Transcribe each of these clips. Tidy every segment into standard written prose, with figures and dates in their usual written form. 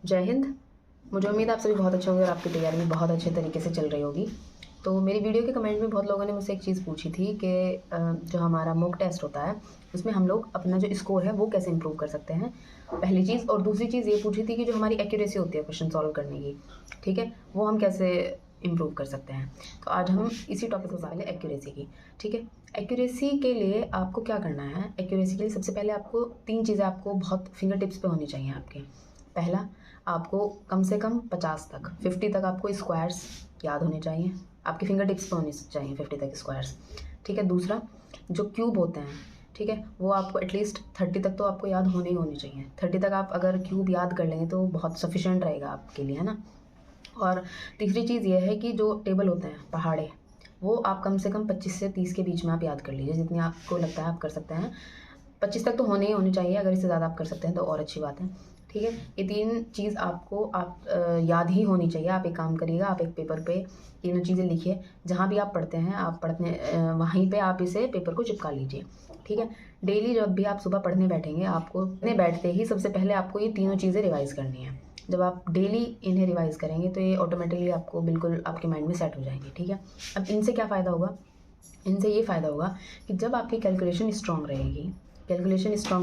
जय हिंद। मुझे उम्मीद है आप सभी बहुत अच्छे होंगे और आपकी तैयारी भी बहुत अच्छे तरीके से चल रही होगी। तो मेरी वीडियो के कमेंट में बहुत लोगों ने मुझसे एक चीज़ पूछी थी कि जो हमारा मॉक टेस्ट होता है उसमें हम लोग अपना जो स्कोर है वो कैसे इम्प्रूव कर सकते हैं, पहली चीज़। और दूसरी चीज़ ये पूछी थी कि जो हमारी एक्यूरेसी होती है क्वेश्चन सॉल्व करने की, ठीक है, वो हम कैसे इम्प्रूव कर सकते हैं। तो आज हम इसी टॉपिक को पहले एक्यूरेसी की, ठीक है। एक्यूरेसी के लिए आपको क्या करना है, एक्यूरेसी के लिए सबसे पहले आपको 3 चीज़ें आपको बहुत फिंगर टिप्स पे होनी चाहिए आपके। पहला, आपको कम से कम 50 तक 50 तक आपको स्क्वायर्स याद होने चाहिए, आपके फिंगर टिप्स पे होने चाहिए 50 तक स्क्वायर्स, ठीक है। दूसरा, जो क्यूब होते हैं, ठीक है, वो आपको एटलीस्ट 30 तक तो आपको याद होने ही होने चाहिए। 30 तक आप अगर क्यूब याद कर लेंगे तो बहुत सफिशेंट रहेगा आपके लिए, है ना। और तीसरी चीज़ ये है कि जो टेबल होते हैं पहाड़े, वो आप कम से कम 25 से 30 के बीच में आप याद कर लीजिए, जितनी आपको लगता है आप कर सकते हैं। 25 तक तो होने ही होनी चाहिए, अगर इससे ज़्यादा आप कर सकते हैं तो और अच्छी बात है, ठीक है। ये 3 चीज़ आपको याद ही होनी चाहिए। आप एक काम करिएगा, आप एक पेपर पे तीनों चीज़ें लिखिए, जहाँ भी आप पढ़ते हैं आप वहीं पे आप इसे पेपर को चिपका लीजिए, ठीक है। डेली जब भी आप सुबह पढ़ने बैठेंगे, आपको पढ़ने बैठते ही सबसे पहले आपको ये तीनों चीज़ें रिवाइज़ करनी है। जब आप डेली इन्हें रिवाइज़ करेंगे तो ये ऑटोमेटिकली आपको बिल्कुल आपके माइंड में सेट हो जाएंगे, ठीक है। अब इनसे क्या फ़ायदा होगा, इनसे ये फ़ायदा होगा कि जब आपकी कैलकुलेशन स्ट्रांग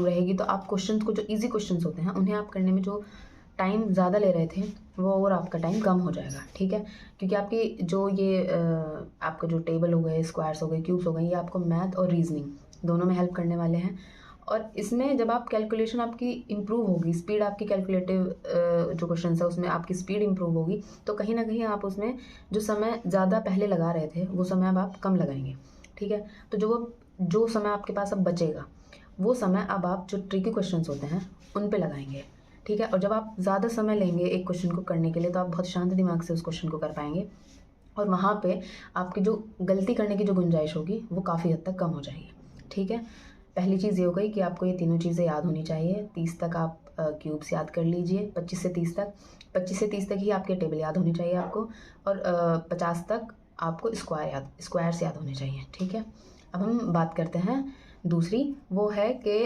रहेगी तो आप क्वेश्चन को, जो इजी क्वेश्चंस होते हैं उन्हें आप करने में जो टाइम ज़्यादा ले रहे थे वो और आपका टाइम कम हो जाएगा, ठीक है। क्योंकि आपकी जो ये आपका जो टेबल हो गए, स्क्वायर्स हो गए, क्यूब्स हो गए, ये आपको मैथ और रीजनिंग दोनों में हेल्प करने वाले हैं। और इसमें जब आप कैलकुलेशन आपकी इम्प्रूव होगी, स्पीड आपकी कैलकुलेटिव जो क्वेश्चन है उसमें आपकी स्पीड इम्प्रूव होगी, तो कहीं ना कहीं आप उसमें जो समय ज़्यादा पहले लगा रहे थे वो समय अब आप कम लगाएंगे, ठीक है। तो जो समय आपके पास अब बचेगा वो समय अब आप जो ट्रिकी क्वेश्चंस होते हैं उन पे लगाएंगे, ठीक है। और जब आप ज़्यादा समय लेंगे एक क्वेश्चन को करने के लिए तो आप बहुत शांत दिमाग से उस क्वेश्चन को कर पाएंगे, और वहाँ पे आपकी जो गलती करने की जो गुंजाइश होगी वो काफ़ी हद तक कम हो जाएगी, ठीक है। पहली चीज़ ये हो गई कि आपको ये तीनों चीज़ें याद होनी चाहिए। 30 तक आप क्यूब्स याद कर लीजिए, 25 से 30 तक ही आपके टेबल याद होनी चाहिए आपको, और 50 तक आपको स्क्वायर्स याद होने चाहिए, ठीक है। अब हम बात करते हैं दूसरी, वो है कि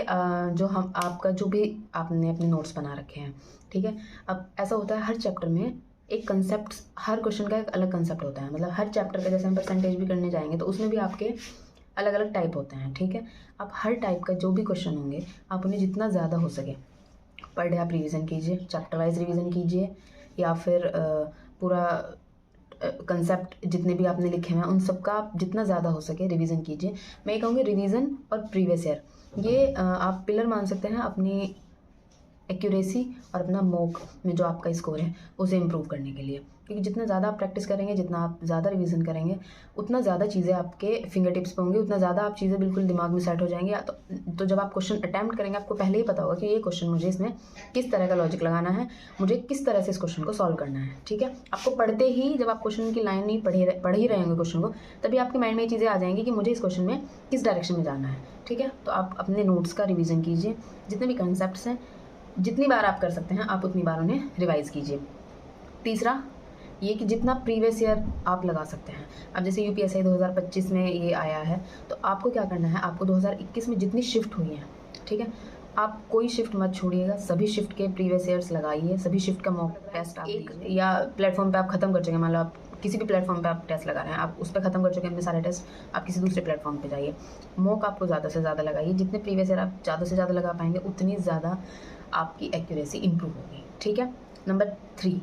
जो हम आपका जो भी आपने अपने नोट्स बना रखे हैं, ठीक है। अब ऐसा होता है हर चैप्टर में एक कंसेप्ट, हर क्वेश्चन का एक अलग कंसेप्ट होता है, मतलब हर चैप्टर का जैसे हम परसेंटेज भी करने जाएंगे तो उसमें भी आपके अलग अलग टाइप होते हैं, ठीक है। आप हर टाइप का जो भी क्वेश्चन होंगे आप उन्हें जितना ज़्यादा हो सके पर डे आप रिवीजन कीजिए, चैप्टर वाइज रिवीजन कीजिए, या फिर पूरा कंसेप्ट जितने भी आपने लिखे हैं उन सब का आप जितना ज़्यादा हो सके रिवीजन कीजिए। मैं ये कहूँगी रिवीजन और प्रीवियस ईयर, ये आप पिलर मान सकते हैं अपनी एक्यूरेसी और अपना मॉक में जो आपका स्कोर है उसे इम्प्रूव करने के लिए। क्योंकि जितना ज़्यादा आप प्रैक्टिस करेंगे, जितना आप ज़्यादा रिवीजन करेंगे, उतना ज़्यादा चीज़ें आपके फिंगर टिप्स पे होंगी, उतना ज़्यादा आप चीज़ें बिल्कुल दिमाग में सेट हो जाएंगी। तो जब आप क्वेश्चन अटैम्प्ट करेंगे आपको पहले ही पता होगा कि ये क्वेश्चन मुझे इसमें किस तरह का लॉजिक लगाना है, मुझे किस तरह से इस क्वेश्चन को सॉल्व करना है, ठीक है। आपको पढ़ते ही, जब आप क्वेश्चन की लाइन नहीं पढ़ ही रहे होंगे क्वेश्चन को, तभी आपके माइंड में ये चीज़ें आ जाएंगी कि मुझे इस क्वेश्चन में किस डायरेक्शन में जाना है, ठीक है। तो आप अपने नोट्स का रिवीजन कीजिए, जितने भी कंसेप्ट हैं जितनी बार आप कर सकते हैं आप उतनी बार उन्हें रिवाइज़ कीजिए। तीसरा, ये कि जितना प्रीवियस ईयर आप लगा सकते हैं। अब जैसे यूपीएससी 2025 में ये आया है, तो आपको क्या करना है, आपको 2021 में जितनी शिफ्ट हुई हैं, ठीक है, आप कोई शिफ्ट मत छोड़िएगा, सभी शिफ्ट के प्रीवियस ईयर्स लगाइए, सभी शिफ्ट का मॉक टेस्ट आप एक या प्लेटफॉर्म पे आप खत्म कर चुके हैं, मान लो आप किसी भी प्लेटफॉर्म पे आप टेस्ट लगा रहे हैं, आप उस पर खत्म कर चुके हैं अपने सारे टेस्ट, आप किसी दूसरे प्लेटफॉर्म पे जाइए, मॉक आपको ज़्यादा से ज़्यादा लगाइए। जितने प्रीवियस ईयर आप ज़्यादा से ज़्यादा लगा पाएंगे उतनी ज़्यादा आपकी एक्यूरेसी इंप्रूव होगी, ठीक है। नंबर 4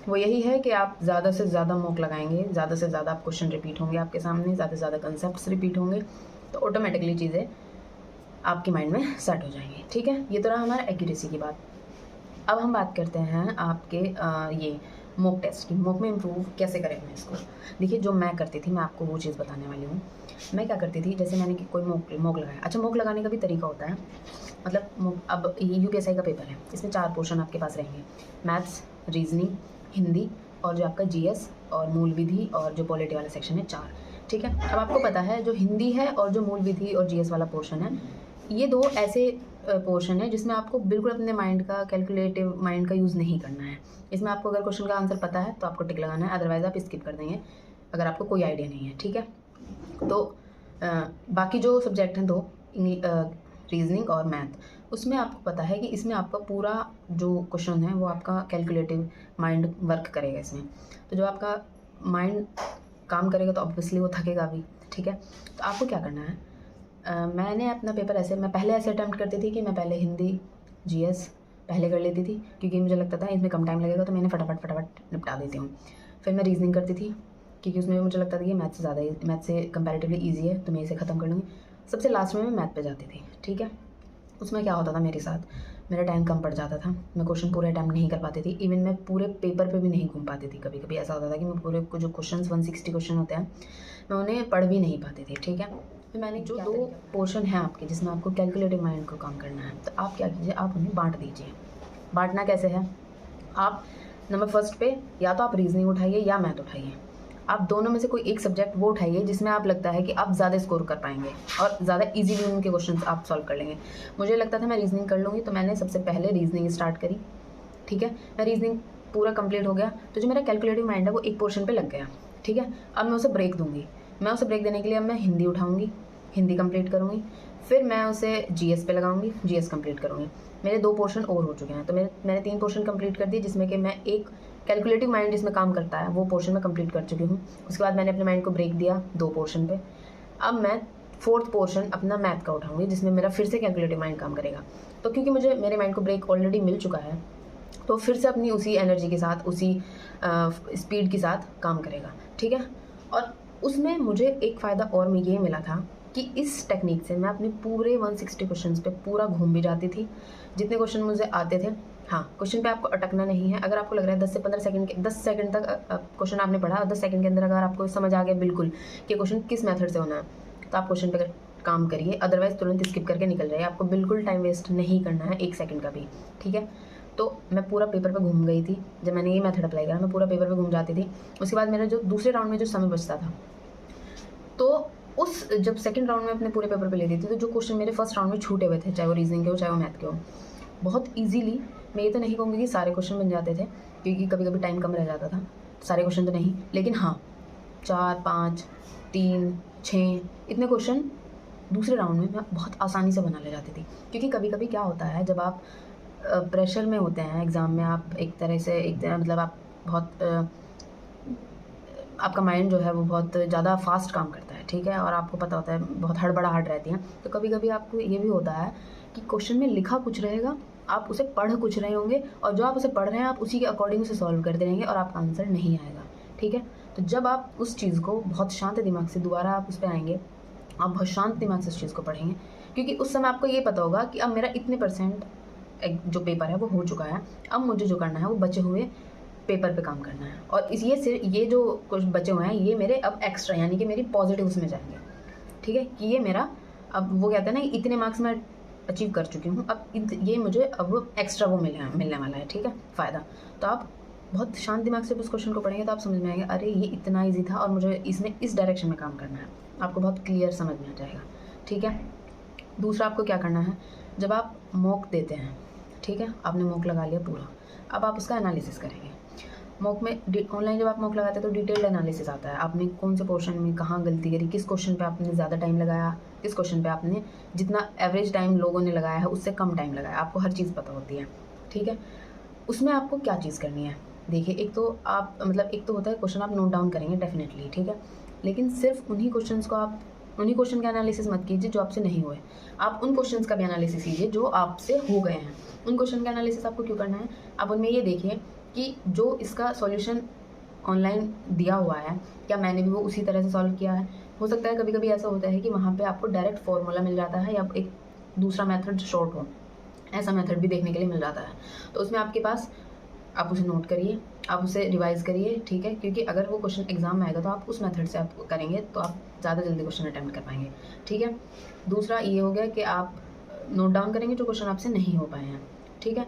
वो यही है कि आप ज़्यादा से ज़्यादा मॉक लगाएंगे, ज़्यादा से ज़्यादा आप क्वेश्चन रिपीट होंगे आपके सामने, ज़्यादा से ज़्यादा कंसेप्ट्स रिपीट होंगे, तो ऑटोमेटिकली चीज़ें आपके माइंड में सेट हो जाएंगी, ठीक है। ये तो रहा हमारा एक्यूरेसी की बात। अब हम बात करते हैं आपके ये मॉक टेस्ट की, मॉक में इम्प्रूव कैसे करें मैं इसको। देखिए, जो मैं करती थी मैं आपको वो चीज़ बताने वाली हूँ। मैं क्या करती थी, जैसे मैंने कोई मॉक लगाया, अच्छा मॉक लगाने का भी तरीका होता है, मतलब अब ये यूपीएससी का पेपर है, इसमें 4 पोर्शन आपके पास रहेंगे, मैथ्स, रीजनिंग, हिंदी और जो आपका जीएस और मूल विधि और जो पॉलिटी वाला सेक्शन है, 4, ठीक है। अब आपको पता है जो हिंदी है और जो मूल विधि और जीएस वाला पोर्शन है, ये 2 ऐसे पोर्शन है जिसमें आपको बिल्कुल अपने माइंड का, कैलकुलेटिव माइंड का यूज़ नहीं करना है। इसमें आपको अगर क्वेश्चन का आंसर पता है तो आपको टिक लगाना है, अदरवाइज़ आप स्किप कर देंगे अगर आपको कोई आइडिया नहीं है, ठीक है। तो बाकी जो सब्जेक्ट हैं 2, रीजनिंग और मैथ, उसमें आपको पता है कि इसमें आपका पूरा जो क्वेश्चन है वो आपका कैलकुलेटिव माइंड वर्क करेगा इसमें। तो जो आपका माइंड काम करेगा तो ऑब्वियसली वो थकेगा भी, ठीक है। तो आपको क्या करना है, मैंने अपना पेपर ऐसे, मैं पहले ऐसे अटैम्प्ट करती थी कि मैं पहले हिंदी जीएस पहले कर लेती थी, क्योंकि मुझे लगता था इसमें कम टाइम लगेगा तो मैंने फटाफट निपटा देती हूँ। फिर मैं रीजनिंग करती थी, क्योंकि उसमें मुझे लगता था कि मैथ से ज़्यादा मैथ से कंपैरेटिवली ईजी है तो मैं इसे ख़त्म कर लूँगी। सबसे लास्ट में मैं मैथ पे जाती थी, ठीक है। उसमें क्या होता था मेरे साथ, मेरा टाइम कम पड़ जाता था, मैं क्वेश्चन पूरे अटैम्प्ट नहीं कर पाती थी, इवन मैं पूरे पेपर पे भी नहीं घूम पाती थी। कभी कभी ऐसा होता था कि मैं पूरे जो क्वेश्चन 160 क्वेश्चन होते हैं मैं उन्हें पढ़ भी नहीं पाती थी, ठीक है। तो मैंने जो 2 पोर्शन है आपके जिसमें आपको कैलकुलेटिव माइंड को काम करना है, तो आप क्या कीजिए, आप उन्हें बांट दीजिए। बांटना कैसे है, आप नंबर फर्स्ट पे या तो आप रीजनिंग उठाइए या मैथ उठाइए। आप दोनों में से कोई एक सब्जेक्ट वो उठाइए जिसमें आप लगता है कि आप ज़्यादा स्कोर कर पाएंगे और ज़्यादा इजीली उनके क्वेश्चंस आप सॉल्व कर लेंगे। मुझे लगता था मैं रीजनिंग कर लूँगी, तो मैंने सबसे पहले रीजनिंग स्टार्ट करी, ठीक है। मैं रीजनिंग पूरा कंप्लीट हो गया, तो जो मेरा कैलकुलेटिव माइंड है वो एक पोर्शन पे लग गया, ठीक है। अब मैं उसे ब्रेक दूंगी, मैं उसे ब्रेक देने के लिए अब मैं हिंदी उठाऊंगी, हिंदी कंप्लीट करूँगी, फिर मैं उसे जीएस पे लगाऊंगी, जीएस कंप्लीट करूँगी। मेरे 2 पोर्शन और हो चुके हैं, तो मैंने 3 पोर्शन कंप्लीट कर दिए, जिसमें कि मैं एक कैलकुलेटिव माइंड जिसमें काम करता है वो पोर्शन में कंप्लीट कर चुकी हूँ। उसके बाद मैंने अपने माइंड को ब्रेक दिया 2 पोर्शन पे। अब मैं 4th पोर्शन अपना मैथ का उठाऊंगी, जिसमें मेरा फिर से कैलकुलेटिव माइंड काम करेगा। तो क्योंकि मुझे मेरे माइंड को ब्रेक ऑलरेडी मिल चुका है, तो फिर से अपनी उसी एनर्जी के साथ, उसी स्पीड के साथ काम करेगा, ठीक है। और उसमें मुझे एक फ़ायदा और में ये मिला था कि इस टेक्निक से मैं अपने पूरे 160 क्वेश्चंस पे पूरा घूम भी जाती थी, जितने क्वेश्चन मुझे आते थे। हाँ, क्वेश्चन पे आपको अटकना नहीं है। अगर आपको लग रहा है 10 से 15 सेकंड 10 सेकंड तक क्वेश्चन आपने पढ़ा और 10 सेकंड के अंदर अगर आपको समझ आ गया बिल्कुल कि क्वेश्चन किस मेथड से होना है, तो आप क्वेश्चन पे काम करिए, अदरवाइज तुरंत स्किप करके निकल जाइए। आपको बिल्कुल टाइम वेस्ट नहीं करना है 1 सेकंड का भी, ठीक है। तो मैं पूरा पेपर पे घूम गई थी, जब मैंने ये मेथड अप्लाई करा मैं पूरा पेपर पे घूम जाती थी। उसके बाद मेरा जो दूसरे राउंड में जो समय बचता था, तो उस जब सेकंड राउंड में अपने पूरे पेपर पे लेती थी, तो जो क्वेश्चन मेरे फर्स्ट राउंड में छूटे हुए थे, चाहे वो रीजनिंग के हो चाहे वो मैथ के हो, बहुत ईजीली, मैं ये तो नहीं कहूँगी कि सारे क्वेश्चन बन जाते थे, क्योंकि कभी कभी टाइम कम रह जाता था, सारे क्वेश्चन तो नहीं, लेकिन हाँ 4, 5, 3, 6 इतने क्वेश्चन दूसरे राउंड में मैं बहुत आसानी से बना ले जाती थी। क्योंकि कभी कभी क्या होता है, जब आप प्रेशर में होते हैं एग्ज़ाम में, आप एक तरह से मतलब आप बहुत आपका माइंड जो है वो बहुत ज़्यादा फास्ट काम करता है, ठीक है, और आपको पता होता है बहुत हड़बड़ाहट रहती है। तो कभी कभी आपको ये भी होता है कि क्वेश्चन में लिखा कुछ रहेगा, आप उसे पढ़ कुछ रहे होंगे, और जो आप उसे पढ़ रहे हैं आप उसी के अकॉर्डिंग उसे सॉल्व करते रहेंगे और आपका आंसर नहीं आएगा, ठीक है। तो जब आप उस चीज़ को बहुत शांत दिमाग से दोबारा आप उस पर आएंगे, आप बहुत शांत दिमाग से उस चीज़ को पढ़ेंगे, क्योंकि उस समय आपको ये पता होगा कि अब मेरा इतने % जो पेपर है वो हो चुका है, अब मुझे जो करना है वो बचे हुए पेपर पे काम करना है। और इस ये जो कुछ बचे हुए हैं ये मेरे अब एक्स्ट्रा, यानी कि मेरी पॉजिटिव उसमें जाएंगे, ठीक है, कि ये मेरा अब वो कहते हैं ना कि इतने मार्क्स मैं अचीव कर चुकी हूँ, अब ये मुझे अब एक्स्ट्रा वो मिलने वाला है, ठीक है, फ़ायदा। तो आप बहुत शांत दिमाग से उस क्वेश्चन को पढ़ेंगे तो आप समझ में आएगा, अरे ये इतना ईजी था और मुझे इसमें इस डायरेक्शन में काम करना है, आपको बहुत क्लियर समझ में आ जाएगा, ठीक है। दूसरा आपको क्या करना है, जब आप मॉक देते हैं, ठीक है, आपने मॉक लगा लिया पूरा, अब आप उसका एनालिसिस करेंगे। मॉक में ऑनलाइन जब आप मॉक लगाते हैं तो डिटेल्ड एनालिसिस आता है, आपने कौन से पोर्शन में कहाँ गलती करी, किस क्वेश्चन पे आपने ज़्यादा टाइम लगाया, किस क्वेश्चन पे आपने जितना एवरेज टाइम लोगों ने लगाया है उससे कम टाइम लगाया, आपको हर चीज़ पता होती है, ठीक है। उसमें आपको क्या चीज़ करनी है, देखिए, एक तो आप मतलब एक तो होता है क्वेश्चन आप नोट डाउन करेंगे डेफिनेटली, ठीक है, लेकिन सिर्फ उन्हीं क्वेश्चन को आप उन्हीं क्वेश्चन का एनालिसिस मत कीजिए जो आपसे नहीं हुए, आप उन क्वेश्चंस का भी एनालिसिस कीजिए जो आपसे हो गए हैं। उन क्वेश्चन का एनालिसिस आपको क्यों करना है, आप उनमें ये देखिए कि जो इसका सॉल्यूशन ऑनलाइन दिया हुआ है क्या मैंने भी वो उसी तरह से सॉल्व किया है। हो सकता है कभी कभी ऐसा होता है कि वहाँ पे आपको डायरेक्ट फार्मूला मिल जाता है या एक दूसरा मेथड जो शॉर्ट हो, ऐसा मेथड भी देखने के लिए मिल जाता है। तो उसमें आपके पास, आप उसे नोट करिए, आप उसे रिवाइज़ करिए, ठीक है, क्योंकि अगर वो क्वेश्चन एग्जाम में आएगा तो आप उस मेथड से आप करेंगे तो आप ज़्यादा जल्दी क्वेश्चन अटैम्प्ट कर पाएंगे, ठीक है। दूसरा ये हो गया कि आप नोट डाउन करेंगे जो क्वेश्चन आपसे नहीं हो पाए हैं, ठीक है।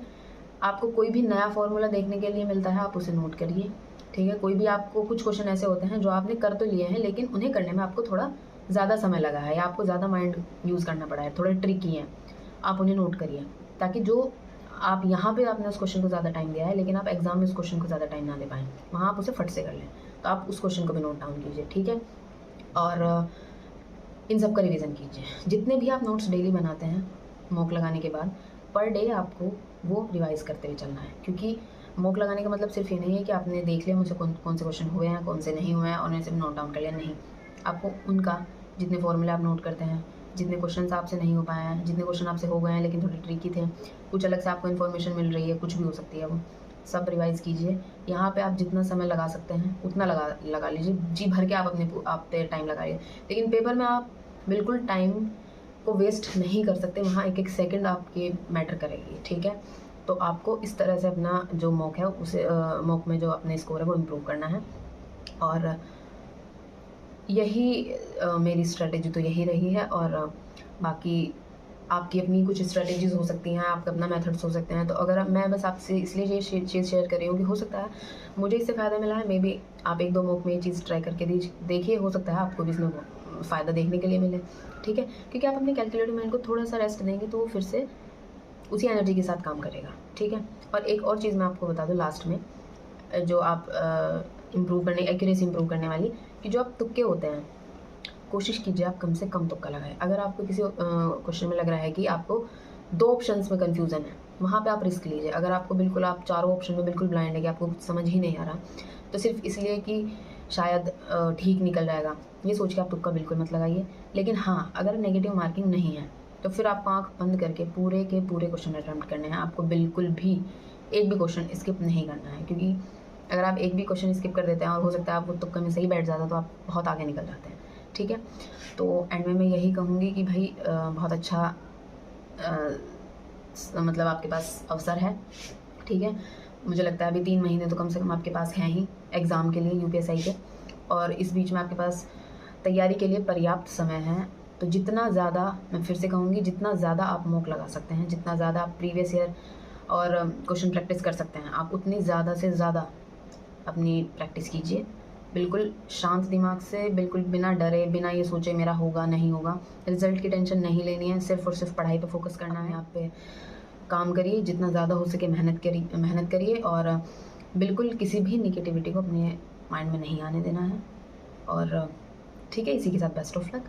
आपको कोई भी नया फॉर्मूला देखने के लिए मिलता है आप उसे नोट करिए, ठीक है। कोई भी आपको कुछ क्वेश्चन ऐसे होते हैं जो आपने कर तो लिए हैं लेकिन उन्हें करने में आपको थोड़ा ज़्यादा समय लगा है या आपको ज़्यादा माइंड यूज़ करना पड़ा है, थोड़े ट्रिकी हैं, आप उन्हें नोट करिए, ताकि जो आप यहाँ पे आपने उस क्वेश्चन को ज़्यादा टाइम दिया है लेकिन आप एग्जाम में उस क्वेश्चन को ज़्यादा टाइम ना दे पाएँ, वहाँ आप उसे फट से कर लें, तो आप उस क्वेश्चन को भी नोट डाउन कीजिए, ठीक है। और इन सब का रिवीजन कीजिए, जितने भी आप नोट्स डेली बनाते हैं मॉक लगाने के बाद पर डे आपको वो रिवाइज़ करते हुए चलना है। क्योंकि मॉक लगाने का मतलब सिर्फ ये नहीं है कि आपने देख लिया मुझसे कौन कौन से क्वेश्चन हुए हैं, कौन से नहीं हुए हैं और उन्हें सिर्फ नोट डाउन कर लिया, नहीं। आपको उनका जितने फॉर्मूले आप नोट करते हैं, जितने क्वेश्चन आपसे नहीं हो पाए हैं, जितने क्वेश्चन आपसे हो गए हैं लेकिन थोड़े ट्रिकी थे, कुछ अलग से आपको इन्फॉर्मेशन मिल रही है, कुछ भी हो सकती है, वो सब रिवाइज़ कीजिए। यहाँ पे आप जितना समय लगा सकते हैं उतना लगा लीजिए, जी भर के आप पे टाइम लगाइए। लेकिन पेपर में आप बिल्कुल टाइम को वेस्ट नहीं कर सकते, वहाँ एक एक सेकंड आपके मैटर करेगी, ठीक है। तो आपको इस तरह से अपना जो मॉक है उसे मॉक में जो अपने स्कोर है वो इम्प्रूव करना है। और यही मेरी स्ट्रेटेजी तो यही रही है। और बाकी आपकी अपनी कुछ स्ट्रेटेजीज़ हो सकती हैं, आपका अपना मेथड्स हो सकते हैं। तो अगर मैं बस आपसे इसलिए ये चीज़ शेयर कर रही हूँ कि हो सकता है मुझे इससे फ़ायदा मिला है, मे बी आप 1-2 मॉक में ये चीज़ ट्राई करके देखिए, हो सकता है आपको भी इसमें फ़ायदा देखने के लिए मिले, ठीक है। क्योंकि आप अपने कैलकुलेटिव माइंड को थोड़ा-सा रेस्ट देंगे तो वो फिर से उसी एनर्जी के साथ काम करेगा, ठीक है। और एक और चीज़ मैं आपको बता दूँ लास्ट में, जो आप एक्यूरेसी इम्प्रूव करने वाली, कि जो आप तुक्के होते हैं, कोशिश कीजिए आप कम से कम तुक्का लगाएं। अगर आपको किसी क्वेश्चन में लग रहा है कि आपको 2 ऑप्शंस में कन्फ्यूज़न है, वहाँ पे आप रिस्क लीजिए। अगर आपको बिल्कुल आप चारों ऑप्शन में बिल्कुल ब्लाइंड है कि आपको कुछ समझ ही नहीं आ रहा, तो सिर्फ इसलिए कि शायद ठीक निकल जाएगा, ये सोच के आप तुक्का बिल्कुल मत लगाइए। लेकिन हाँ, अगर नेगेटिव मार्किंग नहीं है तो फिर आपको आँख बंद करके पूरे के पूरे क्वेश्चन अटेम्प्ट करने हैं। आपको बिल्कुल भी एक भी क्वेश्चन स्किप नहीं करना है, क्योंकि अगर आप एक भी क्वेश्चन स्किप कर देते हैं और हो सकता है आपको तुक्का में सही बैठ जाता, तो आप बहुत आगे निकल जाते हैं, ठीक है। तो एंड में मैं यही कहूँगी कि भाई बहुत अच्छा मतलब आपके पास अवसर है, ठीक है। मुझे लगता है अभी 3 महीने तो कम से कम आपके पास हैं ही एग्ज़ाम के लिए, यूपीएससी के, और इस बीच में आपके पास तैयारी के लिए पर्याप्त समय है। तो जितना ज़्यादा, मैं फिर से कहूँगी, जितना ज़्यादा आप मॉक लगा सकते हैं, जितना ज़्यादा आप प्रीवियस ईयर और क्वेश्चन प्रैक्टिस कर सकते हैं, आप उतनी ज़्यादा से ज़्यादा अपनी प्रैक्टिस कीजिए। बिल्कुल शांत दिमाग से, बिल्कुल बिना डरे, बिना ये सोचे मेरा होगा नहीं होगा, रिज़ल्ट की टेंशन नहीं लेनी है, सिर्फ़ और सिर्फ पढ़ाई पे फोकस करना है। आप पे काम करिए, जितना ज़्यादा हो सके मेहनत करिए और बिल्कुल किसी भी नेगेटिविटी को अपने माइंड में नहीं आने देना है। और ठीक है, इसी के साथ बेस्ट ऑफ लक।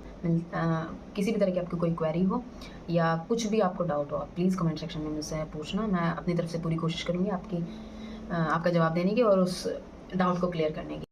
किसी भी तरह की आपकी कोई क्वेरी हो या कुछ भी आपको डाउट हो, आप प्लीज़ कमेंट सेक्शन में मुझसे पूछना। मैं अपनी तरफ से पूरी कोशिश करूँगी आपका जवाब देने की और उस डाउट को क्लियर करने की।